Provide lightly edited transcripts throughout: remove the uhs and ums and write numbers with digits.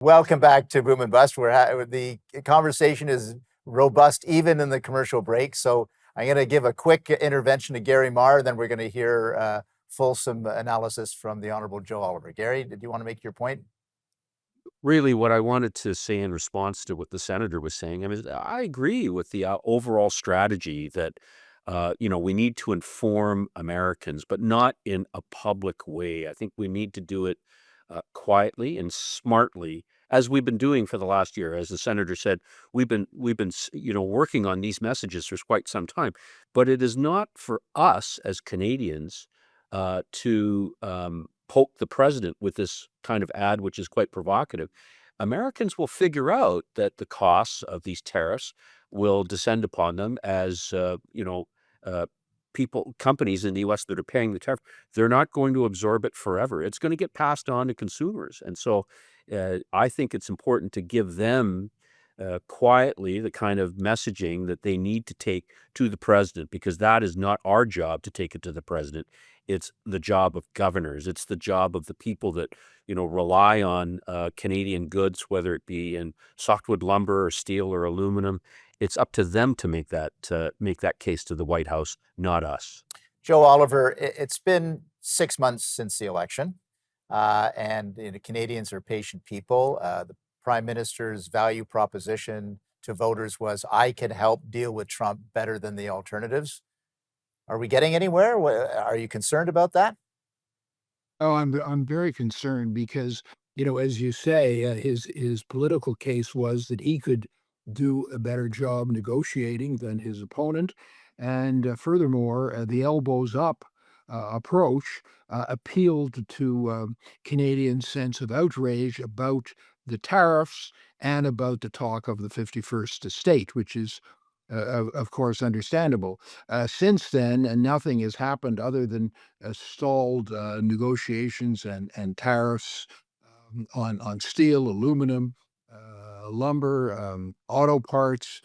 Welcome back to Boom and Bust. The conversation is robust even in the commercial break. So I'm going to give a quick intervention to Gary Marr, then we're going to hear fulsome analysis from the Honorable Joe Oliver. Gary, did you want to make your point? Really, what I wanted to say in response to what the senator was saying, I mean, I agree with the overall strategy that, we need to inform Americans, but not in a public way. I think we need to do it quietly and smartly, as we've been doing for the last year. As the senator said, we've been working on these messages for quite some time. But it is not for us as Canadians to poke the president with this kind of ad, which is quite provocative. Americans will figure out that the costs of these tariffs will descend upon them as uh, companies in the U.S. that are paying the tariff. They're not going to absorb it forever. It's going to get passed on to consumers, and so I think it's important to give them. Quietly, the kind of messaging that they need to take to the president, because that is not our job to take it to the president. It's the job of governors. It's the job of the people that, rely on Canadian goods, whether it be in softwood lumber or steel or aluminum. It's up to them to make that case to the White House, not us. Joe Oliver, it's been 6 months since the election, and Canadians are patient people. The Prime Minister's value proposition to voters was, I can help deal with Trump better than the alternatives. Are we getting anywhere? Are you concerned about that? Oh, I'm very concerned because, as you say, his political case was that he could do a better job negotiating than his opponent, and furthermore, the elbows up approach appealed to Canadians' sense of outrage about the tariffs and about the talk of the 51st estate, which is, of course, understandable. Since then, nothing has happened other than stalled negotiations and tariffs on steel, aluminum, lumber, auto parts.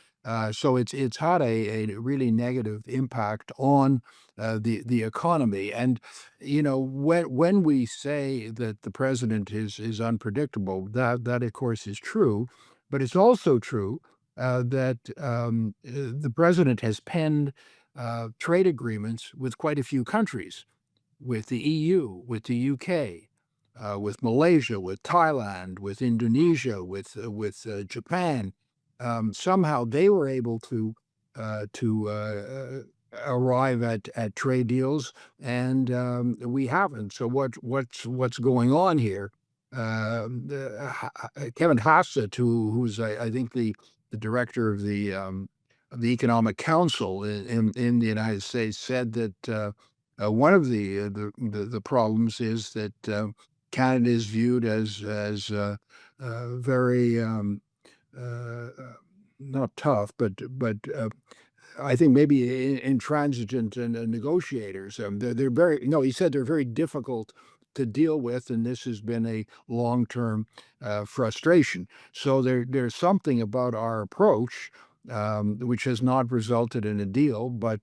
So it's had a really negative impact on the economy. And when we say that the president is unpredictable, that of course is true, but it's also true that the president has penned trade agreements with quite a few countries, with the EU, with the UK, with Malaysia, with Thailand, with Indonesia, with Japan. Somehow they were able to arrive at trade deals, and we haven't. So what's going on here? Kevin Hassett, who's I think the director of the Economic Council in the United States, said that one of the problems is that Canada is viewed as very uh, not tough, but I think maybe intransigent and negotiators. They're very no. He said they're very difficult to deal with, and this has been a long-term frustration. So there's something about our approach which has not resulted in a deal, but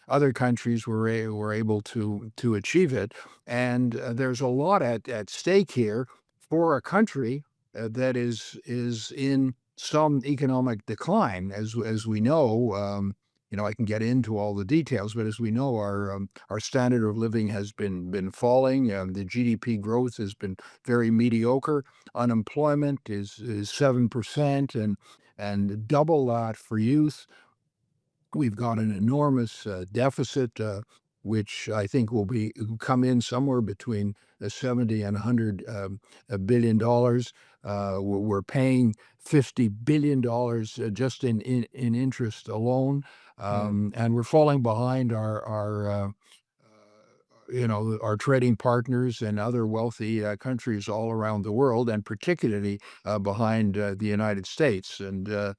other countries were able to achieve it, and there's a lot at stake here for a country that is in some economic decline, as we know. I can get into all the details, but as we know, our standard of living has been falling. The GDP growth has been very mediocre. Unemployment is 7%, and double that for youth. We've got an enormous deficit, which I think will come in somewhere between 70 and 100 billion dollars. We're paying $50 billion just in interest alone, Hmm. and we're falling behind our trading partners and other wealthy countries all around the world, and particularly behind the United States. And we're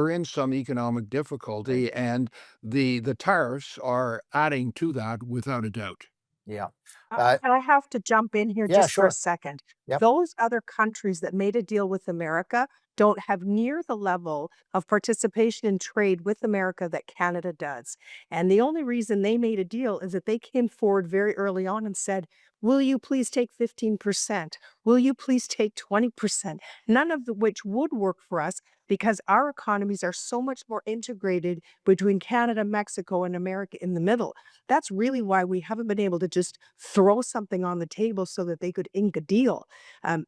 in some economic Right. difficulty, and the tariffs are adding to that without a doubt. Yeah. Uh, And I have to jump in here yeah, just for a sure. second. Yep. Those other countries that made a deal with America don't have near the level of participation in trade with America that Canada does. And the only reason they made a deal is that they came forward very early on and said, Will you please take 15%? Will you please take 20%? None of which would work for us because our economies are so much more integrated between Canada, Mexico, and America in the middle. That's really why we haven't been able to just throw something on the table so that they could ink a deal.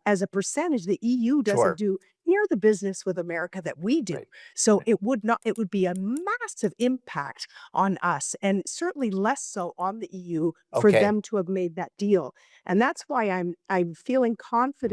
As a percentage, the EU doesn't Sure. do near the business with America that we do. Right. So Right. it would be a massive impact on us and certainly less so on the EU for Okay. them to have made that deal. And that's why I'm feeling confident